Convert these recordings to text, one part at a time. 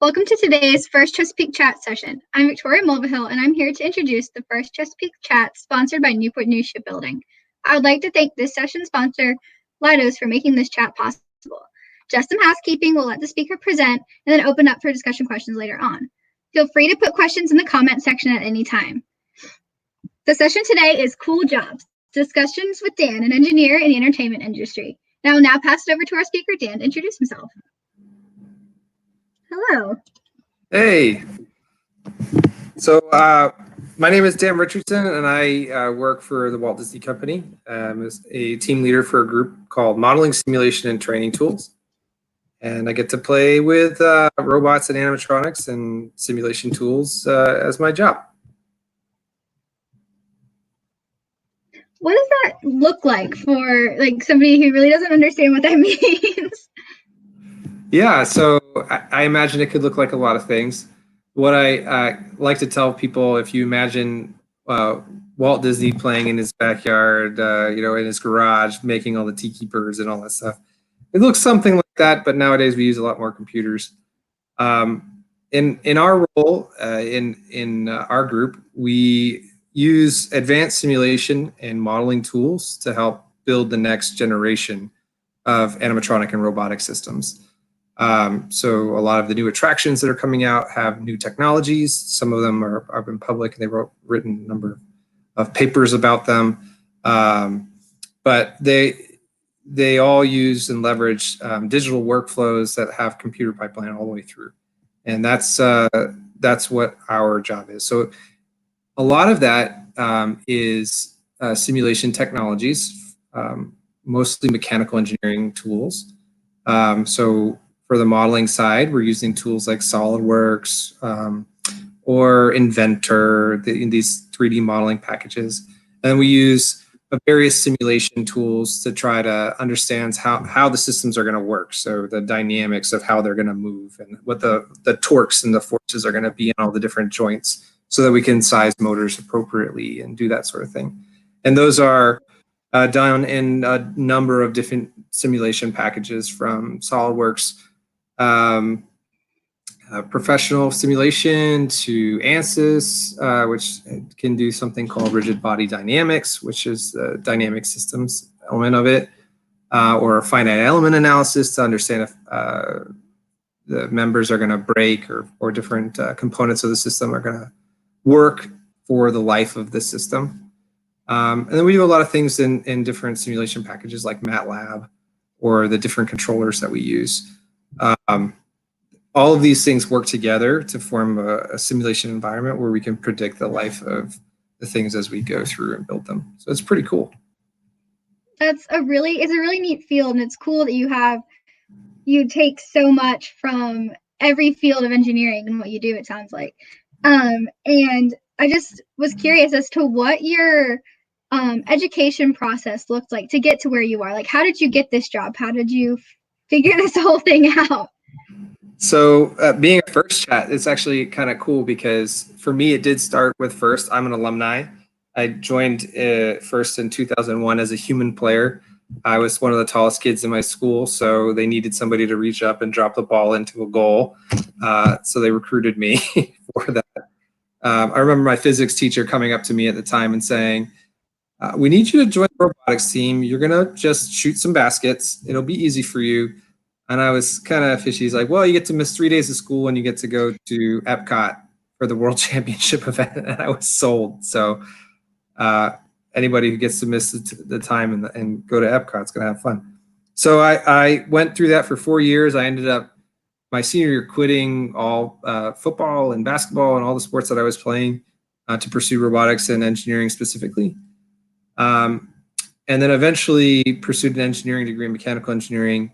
Welcome to today's First Chesapeake Chat session. I'm Victoria Mulvihill, and I'm here to introduce the First Chesapeake Chat sponsored by Newport News Shipbuilding. I would like to thank this session sponsor, Lidos, for making this chat possible. Just some housekeeping, we'll let the speaker present and then open up for discussion questions later on. Feel free to put questions in the comment section at any time. The session today is Cool Jobs, discussions with Dan, an engineer in the entertainment industry. I will now pass it over to our speaker, Dan, to introduce himself. Hello. Hey. So my name is Dan Richardson, and I work for the Walt Disney Company. I'm a team leader for a group called Modeling, Simulation, and Training Tools. And I get to play with robots and animatronics and simulation tools as my job. What does that look like for somebody who really doesn't understand what that means? Yeah, so I imagine it could look like a lot of things. What I like to tell people, if you imagine Walt Disney playing in his backyard, in his garage, making all the tiki birds and all that stuff, it looks something like that. But nowadays we use a lot more computers. In our role in our group, we use advanced simulation and modeling tools to help build the next generation of animatronic and robotic systems. So a lot of the new attractions that are coming out have new technologies. Some of them are in public, and they've written a number of papers about them. But they all use and leverage digital workflows that have computer pipeline all the way through. And that's what our job is. So a lot of that is simulation technologies, mostly mechanical engineering tools. So for the modeling side, we're using tools like SolidWorks or Inventor, these 3D modeling packages. And we use various simulation tools to try to understand how the systems are going to work. So the dynamics of how they're going to move and what the torques and the forces are going to be in all the different joints so that we can size motors appropriately and do that sort of thing. And those are done in a number of different simulation packages, from SolidWorks, professional simulation, to ANSYS, which can do something called rigid body dynamics, which is the dynamic systems element of it, or finite element analysis to understand if the members are going to break or different components of the system are going to work for the life of the system. And then we do a lot of things in different simulation packages like MATLAB or the different controllers that we use. All of these things work together to form a simulation environment where we can predict the life of the things as we go through and build them. So it's pretty cool. It's a really neat field, and it's cool that you take so much from every field of engineering and what you do, it sounds like. And I just was curious as to what your education process looked like to get to where you are. Like, how did you get this job? How did you figure this whole thing out? So being a First Chat, it's actually kind of cool because for me, it did start with First. I'm an alumni. I joined First in 2001 as a human player. I was one of the tallest kids in my school, so they needed somebody to reach up and drop the ball into a goal. So they recruited me for that. I remember my physics teacher coming up to me at the time and saying, we need you to join the robotics team. You're going to just shoot some baskets. It'll be easy for you. And I was kind of fishy. He's like, well, you get to miss 3 days of school and you get to go to Epcot for the World Championship event. And I was sold. So anybody who gets to miss the time and go to Epcot is going to have fun. So I went through that for 4 years. I ended up my senior year quitting all football and basketball and all the sports that I was playing to pursue robotics and engineering specifically. And then eventually pursued an engineering degree in mechanical engineering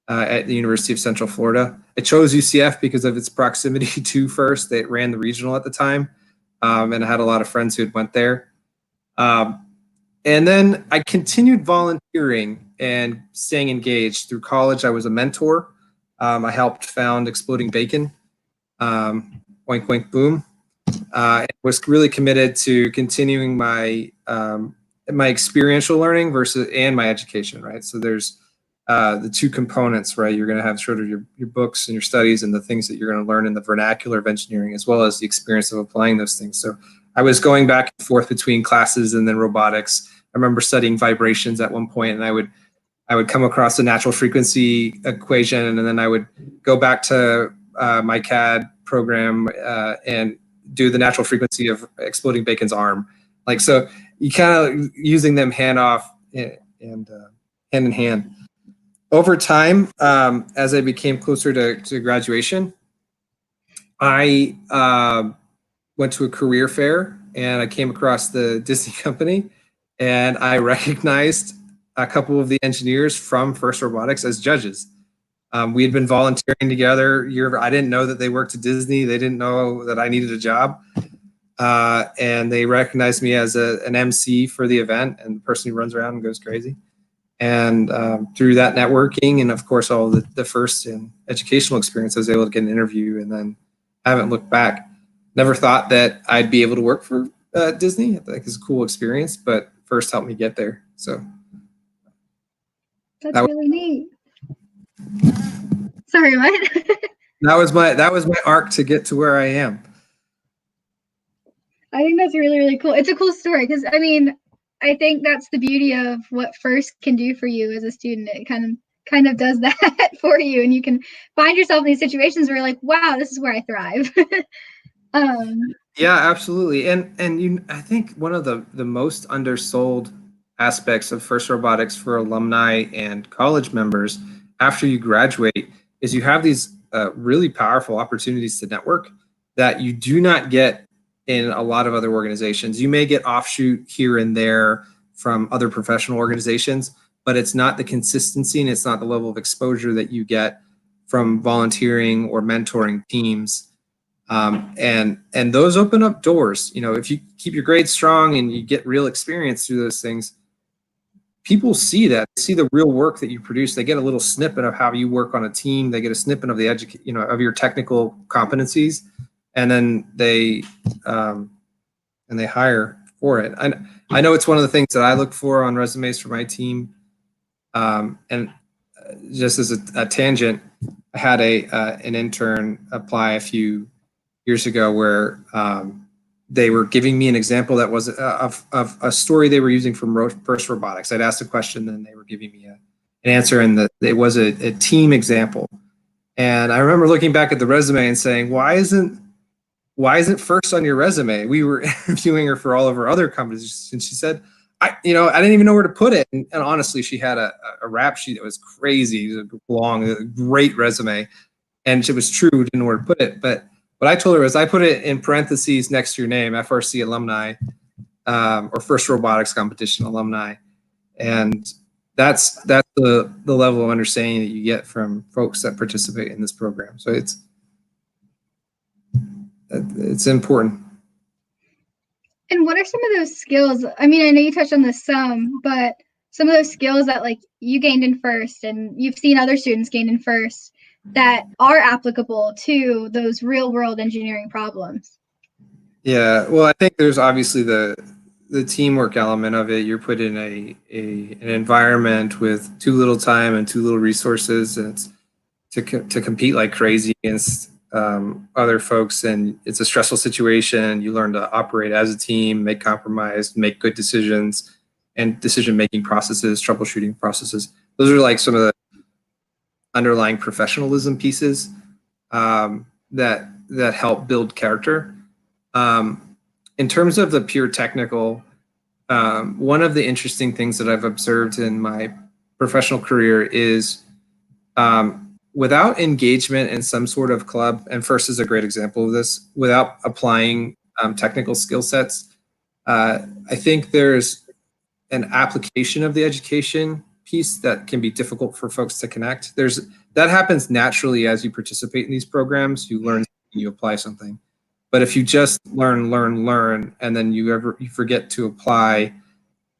at the University of Central Florida. I chose UCF because of its proximity to First. They ran the regional at the time, and I had a lot of friends who had went there. And then I continued volunteering and staying engaged. Through college, I was a mentor. I helped found Exploding Bacon, Oink Oink Boom. I was really committed to continuing my experiential learning and my education, right? So there's the two components, right? You're going to have sort of your books and your studies and the things that you're going to learn in the vernacular of engineering, as well as the experience of applying those things. So I was going back and forth between classes and then robotics. I remember studying vibrations at one point, and I would come across a natural frequency equation, and then I would go back to my CAD program and do the natural frequency of exploding bacon's arm. Like, so you kind of using them hand off and hand in hand. Over time, as I became closer to graduation, I went to a career fair and I came across the Disney company, and I recognized a couple of the engineers from First Robotics as judges. We had been volunteering together. I didn't know that they worked at Disney. They didn't know that I needed a job. And they recognized me as an MC for the event and the person who runs around and goes crazy. And through that networking and, of course, all the first and educational experience, I was able to get an interview, and then I haven't looked back. Never thought that I'd be able to work for Disney. I think it's a cool experience, but first helped me get there. So that's really neat. Sorry, what? that was my arc to get to where I am. I think that's really, really cool. It's a cool story because, I mean, I think that's the beauty of what FIRST can do for you as a student. It kind of does that for you, and you can find yourself in these situations where you're like, wow, this is where I thrive. Yeah, absolutely. And I think one of the most undersold aspects of FIRST Robotics for alumni and college members after you graduate is you have these really powerful opportunities to network that you do not get in a lot of other organizations. You may get offshoot here and there from other professional organizations, but it's not the consistency and it's not the level of exposure that you get from volunteering or mentoring teams. And those open up doors. You know, if you keep your grades strong and you get real experience through those things, people see that, see the real work that you produce. They get a little snippet of how you work on a team. They get a snippet of the of your technical competencies, and then they hire for it. I know it's one of the things that I look for on resumes for my team. And just as a tangent, I had an intern apply a few years ago where they were giving me an example that was of a story they were using from First Robotics. I'd asked a question, and they were giving me an answer, and it was a team example. And I remember looking back at the resume and saying, why isn't FIRST on your resume? We were interviewing her for all of her other companies, and she said, I didn't even know where to put it. And honestly, she had a rap sheet that was crazy, long, a great resume, and it was true. Didn't know where to put it, but what I told her was I put it in parentheses next to your name, FRC alumni, or First Robotics Competition alumni, and that's the level of understanding that you get from folks that participate in this program. So it's important. And what are some of those skills? I mean, I know you touched on this some, but some of those skills that like you gained in FIRST and you've seen other students gain in FIRST that are applicable to those real world engineering problems? Yeah, well, I think there's obviously the teamwork element of it. You're put in an environment with too little time and too little resources, and it's to compete like crazy against other folks, and it's a stressful situation. You learn to operate as a team, make compromise, make good decisions, and decision-making processes, troubleshooting processes. Those are like some of the underlying professionalism pieces that help build character. In terms of the pure technical, one of the interesting things that I've observed in my professional career is without engagement in some sort of club, and FIRST is a great example of this, without applying technical skill sets, I think there's an application of the education piece that can be difficult for folks to connect. That happens naturally as you participate in these programs. You learn, you apply something. But if you just learn, and then you forget to apply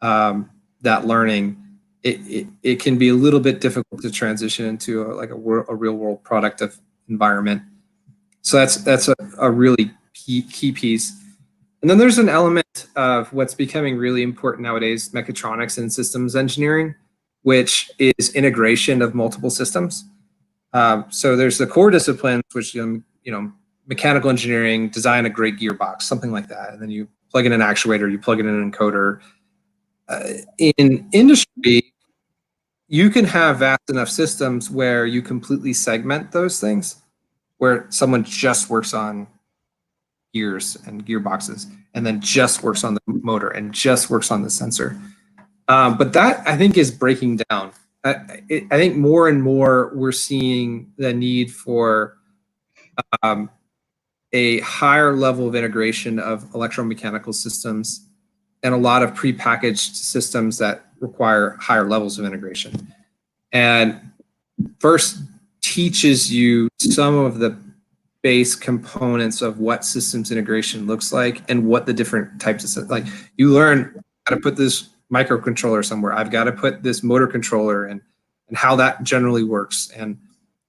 that learning, it can be a little bit difficult to transition into a real world product of environment. So that's a really key piece. And then there's an element of what's becoming really important nowadays, mechatronics and systems engineering, which is integration of multiple systems. So there's the core disciplines, which mechanical engineering, design a great gearbox, something like that, and then you plug in an actuator, you plug in an encoder. In industry, you can have vast enough systems where you completely segment those things, where someone just works on gears and gearboxes, and then just works on the motor and just works on the sensor. But that, I think, is breaking down. I think more and more we're seeing the need for a higher level of integration of electromechanical systems and a lot of prepackaged systems that require higher levels of integration. And first teaches you some of the base components of what systems integration looks like and what the different types of, like, you learn how to put this microcontroller somewhere. I've got to put this motor controller and how that generally works, and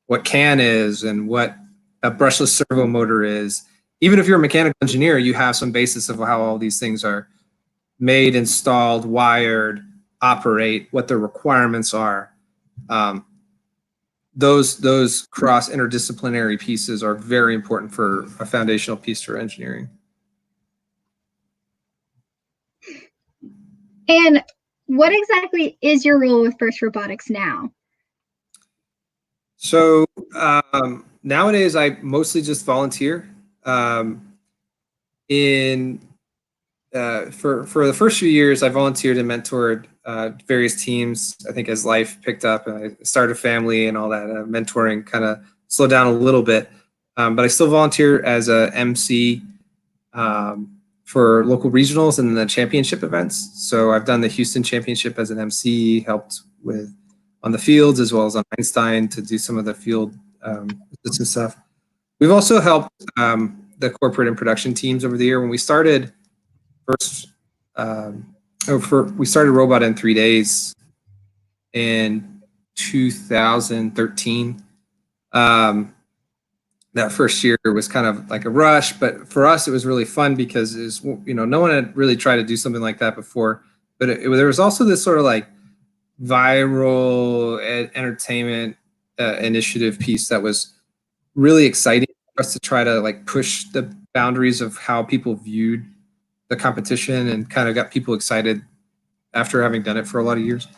what CAN is, and what a brushless servo motor is. Even if you're a mechanical engineer, you have some basis of how all these things are made, installed, wired, operate, what their requirements are. Those cross interdisciplinary pieces are very important for a foundational piece for engineering. And what exactly is your role with FIRST Robotics now? So nowadays, I mostly just volunteer. For the first few years, I volunteered and mentored various teams. I think as life picked up and I started a family and all that, mentoring kind of slowed down a little bit. But I still volunteer as a MC for local regionals and the championship events. So I've done the Houston Championship as an MC, helped with on the fields as well as on Einstein to do some of the field assistant stuff. We've also helped the corporate and production teams over the year. When we started we started Robot in 3 days in 2013. That first year was kind of like a rush, but for us it was really fun because it was, no one had really tried to do something like that before. But there was also this sort of like viral entertainment initiative piece that was really exciting for us to try to like push the boundaries of how people viewed the competition and kind of got people excited after having done it for a lot of years.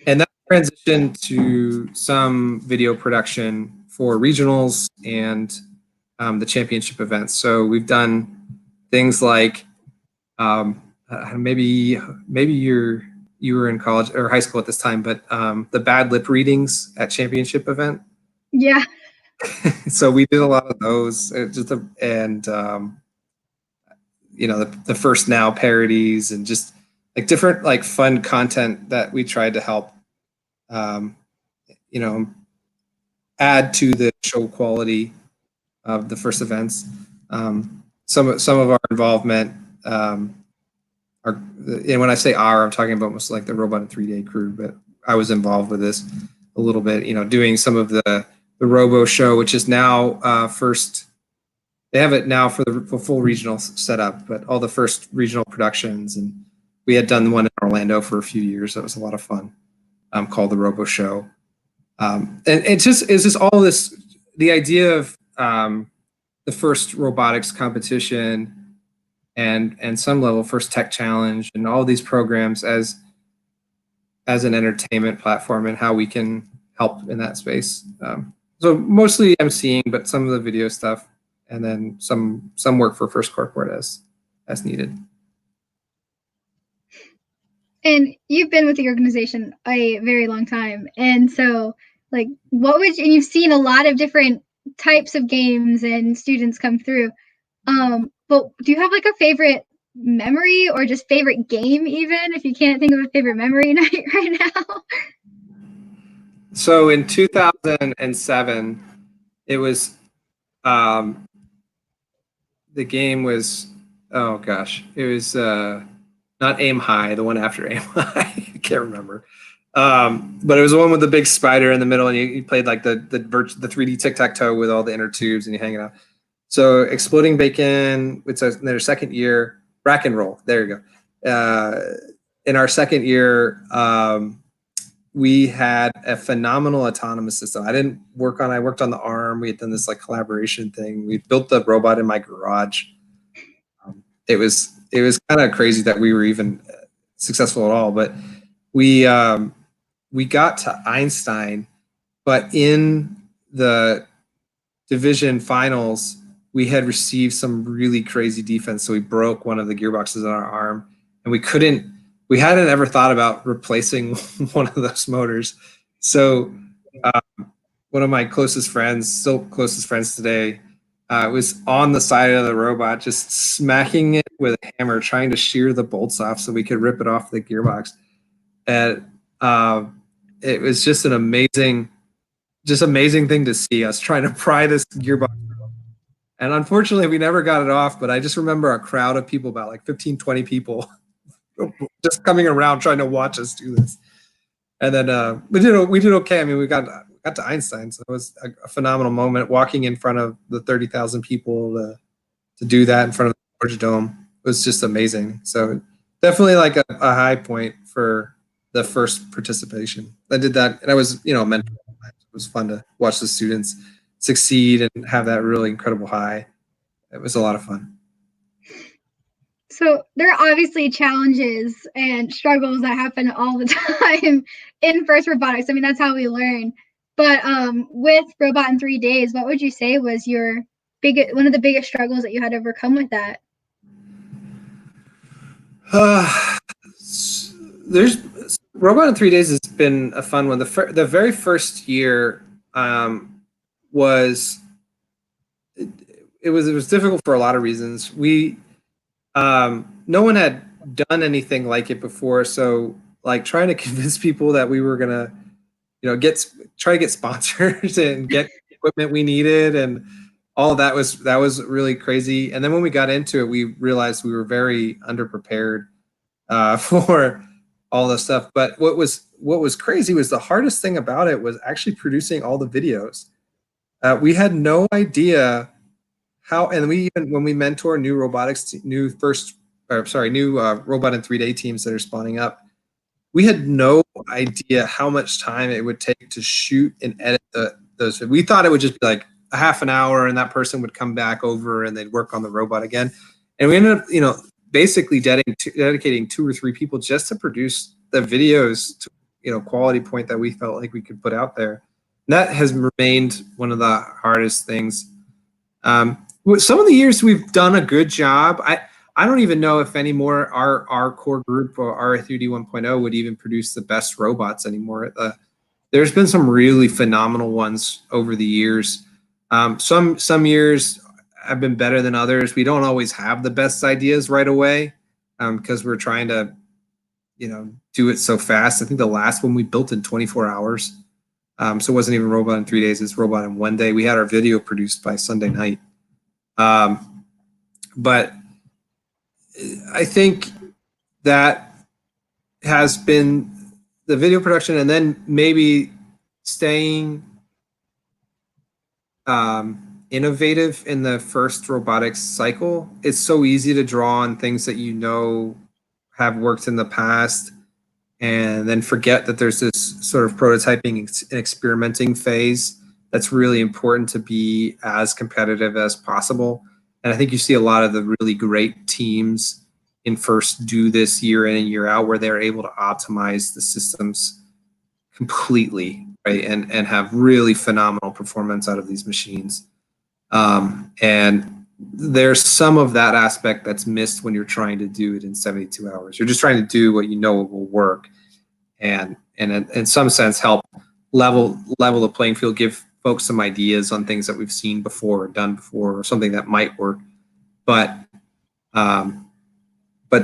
And that transitioned to some video production for regionals and the championship events. So we've done things like maybe you were in college or high school at this time, but the bad lip readings at championship event. Yeah. So we did a lot of those, the First Now parodies and just like different like fun content that we tried to help add to the show quality of the first events. Some of our involvement and when I say I'm talking about most like the Robot in 3 Day crew, but I was involved with this a little bit, doing some of the Robo show, which is now they have it now for the full regional setup, but all the first regional productions. And we had done one in Orlando for a few years. That was a lot of fun, called the Robo Show. And it's just all this, the idea of the first robotics competition and some level first tech challenge and all these programs as an entertainment platform and how we can help in that space. So mostly emceeing, but some of the video stuff, and then some work for First Corporate as needed. And you've been with the organization a very long time, and so like, and you've seen a lot of different types of games and students come through. But do you have like a favorite memory or just favorite game, even if you can't think of a favorite memory night right now? So in 2007, it was the game was, oh gosh, it was not Aim High, the one after Aim High. I can't remember. But it was the one with the big spider in the middle, and you played like the 3D tic-tac-toe with all the inner tubes, and you hang it out. So Exploding Bacon, it's in their second year. Rack and Roll, there you go. In our second year, we had a phenomenal autonomous system. I worked on the arm. We had done this like collaboration thing. We built the robot in my garage. It was kind of crazy that we were even successful at all, but we got to Einstein, but in the division finals, we had received some really crazy defense. So we broke one of the gearboxes on our arm, and we hadn't ever thought about replacing one of those motors. So one of my closest friends, still closest friends today, was on the side of the robot, just smacking it with a hammer, trying to shear the bolts off so we could rip it off the gearbox. And it was just an amazing thing to see us trying to pry this gearbox. And unfortunately, we never got it off, but I just remember a crowd of people, about like 15, 20 people, just coming around trying to watch us do this. And then we did okay. I mean, we got to Einstein, so it was a phenomenal moment. Walking in front of the 30,000 people to do that in front of the Georgia Dome was just amazing. So definitely like a high point for the first participation. I did that, and I was, a mentor. It was fun to watch the students succeed and have that really incredible high. It was a lot of fun. So there are obviously challenges and struggles that happen all the time in FIRST Robotics. I mean, that's how we learn. But with Robot in 3 days, what would you say was one of the biggest struggles that you had to overcome with that? There's Robot in 3 days has been a fun one. The very first year was difficult for a lot of reasons. No one had done anything like it before, so like trying to convince people that we were gonna, try to get sponsors and get equipment we needed, and all of that was really crazy. And then when we got into it, we realized we were very underprepared for all the stuff. But what was crazy was the hardest thing about it was actually producing all the videos. We had no idea how, and when we mentor new robot in 3 day teams that are spawning up, we had no idea how much time it would take to shoot and edit those. We thought it would just be like a half an hour, and that person would come back over and they'd work on the robot again. And we ended up, basically dedicating 2 or 3 people just to produce the videos to, quality point that we felt like we could put out there. And that has remained one of the hardest things. Some of the years we've done a good job. I don't even know if anymore our core group or R3D 1.0 would even produce the best robots anymore. There's been some really phenomenal ones over the years. Some years have been better than others. We don't always have the best ideas right away because we're trying to, do it so fast. I think the last one we built in 24 hours. So it wasn't even Robot in 3 days. It's Robot in 1 day. We had our video produced by Sunday night. But I think that has been the video production, and then maybe staying innovative in the first robotics cycle. It's so easy to draw on things that have worked in the past and then forget that there's this sort of prototyping and experimenting phase that's really important to be as competitive as possible. And I think you see a lot of the really great teams in FIRST do this year in and year out, where they're able to optimize the systems completely, right, and have really phenomenal performance out of these machines. And there's some of that aspect that's missed when you're trying to do it in 72 hours. You're just trying to do what you know will work, and in some sense help level the playing field, give folks some ideas on things that we've seen before or done before, or something that might work. But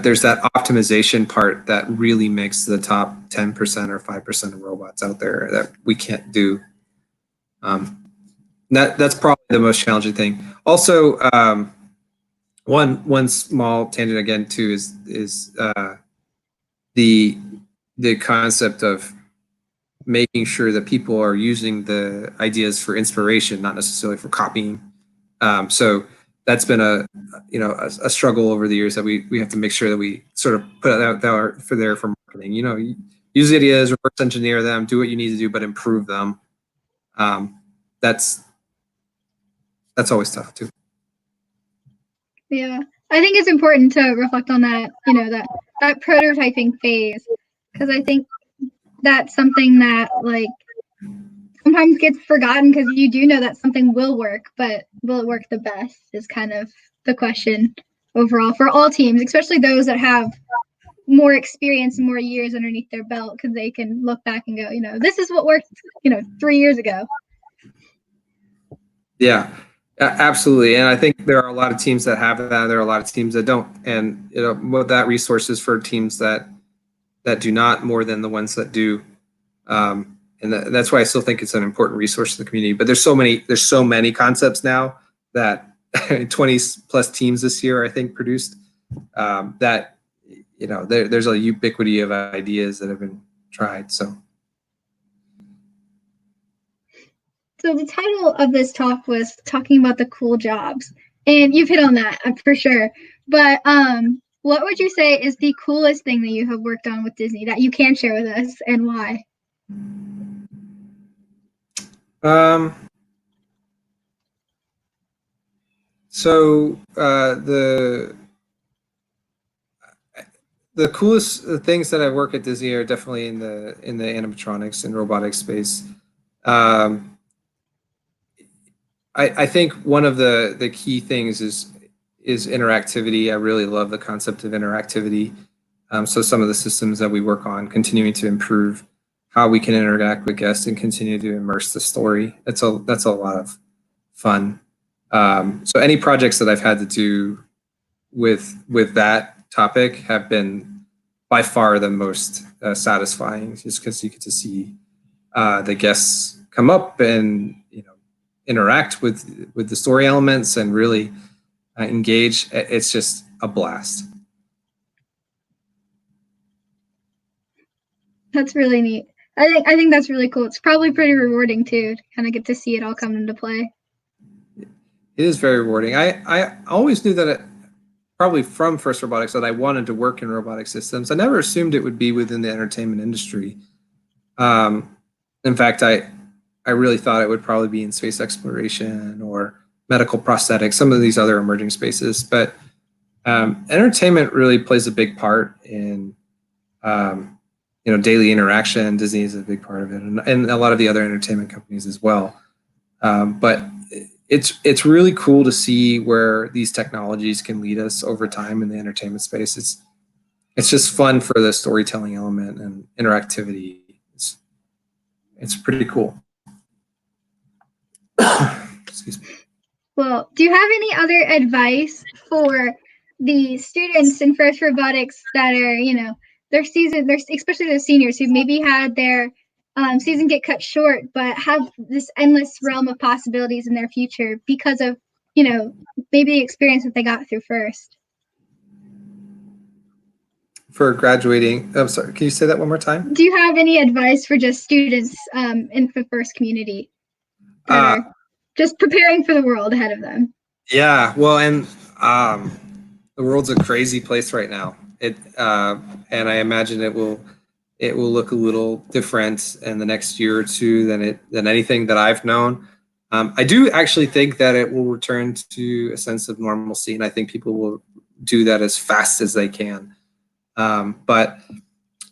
there's that optimization part that really makes the top 10% or 5% of robots out there that we can't do. That's probably the most challenging thing. Also, one small tangent again too is the concept of making sure that people are using the ideas for inspiration, not necessarily for copying. So that's been a struggle over the years, that we have to make sure that we sort of put it out there for marketing. use the ideas, reverse engineer them, do what you need to do, but improve them. That's always tough too. Yeah, I think it's important to reflect on that, that prototyping phase, because I think that's something that like sometimes gets forgotten because you do know that something will work, but will it work the best is kind of the question overall for all teams, especially those that have more experience and more years underneath their belt, because they can look back and go, this is what worked, 3 years ago. Yeah, absolutely. And I think there are a lot of teams that have that. There are a lot of teams that don't. And that resource is for teams that do not more than the ones that do. And that's why I still think it's an important resource to the community. But there's so many concepts now that 20 plus teams this year, I think, produced that, there's a ubiquity of ideas that have been tried. So the title of this talk was talking about the cool jobs, and you've hit on that for sure. But what would you say is the coolest thing that you have worked on with Disney that you can share with us, and why? So the coolest things that I work at Disney are definitely in the animatronics and robotics space. I think one of the key things is interactivity. I really love the concept of interactivity. So some of the systems that we work on, continuing to improve how we can interact with guests and continue to immerse the story. That's a lot of fun. So any projects that I've had to do with that topic have been by far the most satisfying, just because you get to see the guests come up and interact with the story elements and really engage. It's just a blast. That's really neat. I think that's really cool. It's probably pretty rewarding too, to kind of get to see it all come into play. It is very rewarding. I always knew that probably from First Robotics that I wanted to work in robotic systems. I never assumed it would be within the entertainment industry. In fact, I really thought it would probably be in space exploration or medical prosthetics, some of these other emerging spaces. But entertainment really plays a big part in daily interaction. Disney is a big part of it, and a lot of the other entertainment companies as well. But it's really cool to see where these technologies can lead us over time in the entertainment space. It's just fun for the storytelling element and interactivity. It's pretty cool. Excuse me. Well, do you have any other advice for the students in First Robotics that are, especially the seniors who maybe had their season get cut short, but have this endless realm of possibilities in their future because of, maybe the experience that they got through first? For graduating, I'm sorry, can you say that one more time? Do you have any advice for just students in the first community that are just preparing for the world ahead of them? Yeah, well, and the world's a crazy place right now. And I imagine it will look a little different in the next year or two than anything that I've known. I do actually think that it will return to a sense of normalcy, and I think people will do that as fast as they can. But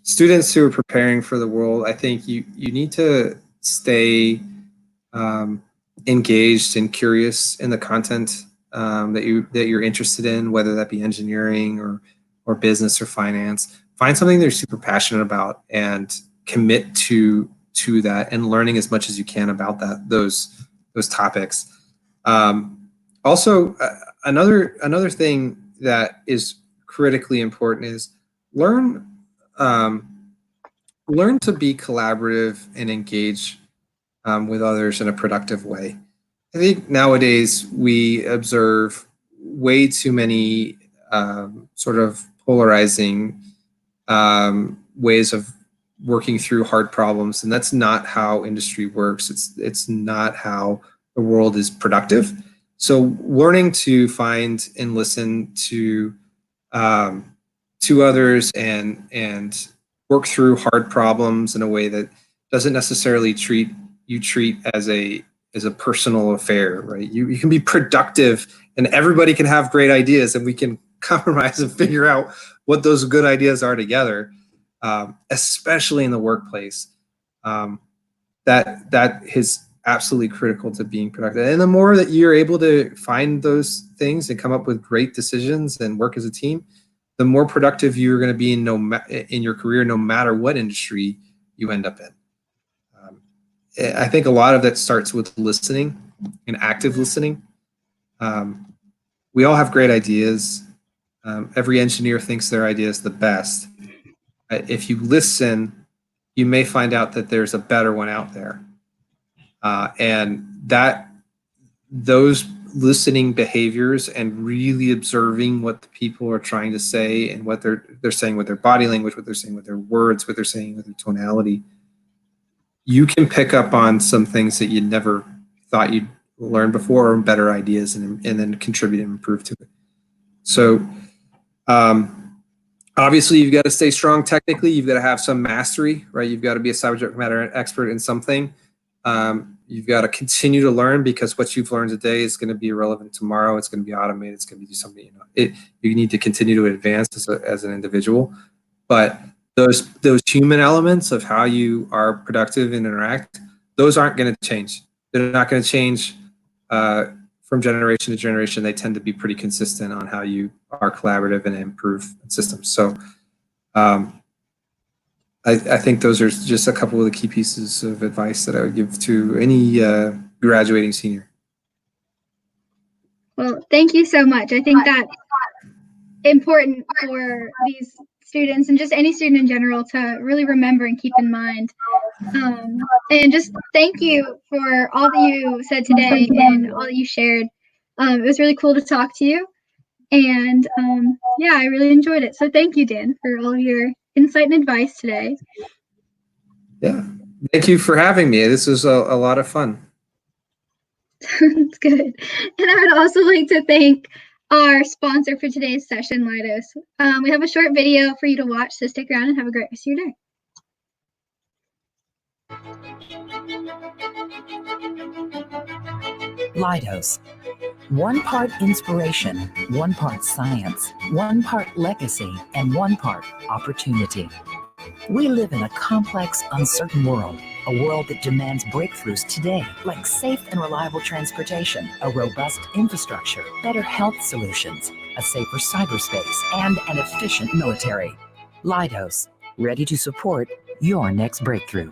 students who are preparing for the world, I think you need to stay engaged and curious in the content that you're interested in, whether that be engineering or business or finance. Find something that you're super passionate about and commit to that, and learning as much as you can about those topics. Also, another thing that is critically important is learn to be collaborative and engage with others in a productive way. I think nowadays we observe way too many sort of polarizing ways of working through hard problems, and that's not how industry works. It's not how the world is productive. So learning to find and listen to others and work through hard problems in a way that doesn't necessarily treat as a personal affair, right? You can be productive, and everybody can have great ideas, and we can compromise and figure out what those good ideas are together, especially in the workplace. That is absolutely critical to being productive. And the more that you're able to find those things and come up with great decisions and work as a team, the more productive you're going to be in your career, no matter what industry you end up in. I think a lot of that starts with listening and active listening. We all have great ideas. Every engineer thinks their idea is the best. If you listen, you may find out that there's a better one out there. And those listening behaviors and really observing what the people are trying to say and what they're saying with their body language, what they're saying with their words, what they're saying with their tonality, you can pick up on some things that you never thought you'd learn before, or better ideas, and then contribute and improve to it. So obviously you've got to stay strong technically. You've got to have some mastery, right? You've got to be a subject matter expert in something. You've got to continue to learn, because what you've learned today is going to be irrelevant tomorrow. It's going to be automated. It's going to be something, you need to continue to advance as an individual. But those human elements of how you are productive and interact, those aren't going to change. They're not going to change from generation to generation. They tend to be pretty consistent on how you are collaborative and improve systems. So I think those are just a couple of the key pieces of advice that I would give to any graduating senior. Well, thank you so much. I think that's important for these students and just any student in general to really remember and keep in mind. And just thank you for all that you said today and all that you shared. It was really cool to talk to you. And yeah, I really enjoyed it. So thank you, Dan, for all of your insight and advice today. Yeah, thank you for having me. This was a lot of fun. That's good. And I would also like to thank our sponsor for today's session, Leidos. We have a short video for you to watch, so stick around and have a great rest of your day. Leidos. One part inspiration, one part science, one part legacy, and one part opportunity. We live in a complex, uncertain world, a world that demands breakthroughs today, like safe and reliable transportation, a robust infrastructure, better health solutions, a safer cyberspace, and an efficient military. Leidos, ready to support your next breakthrough.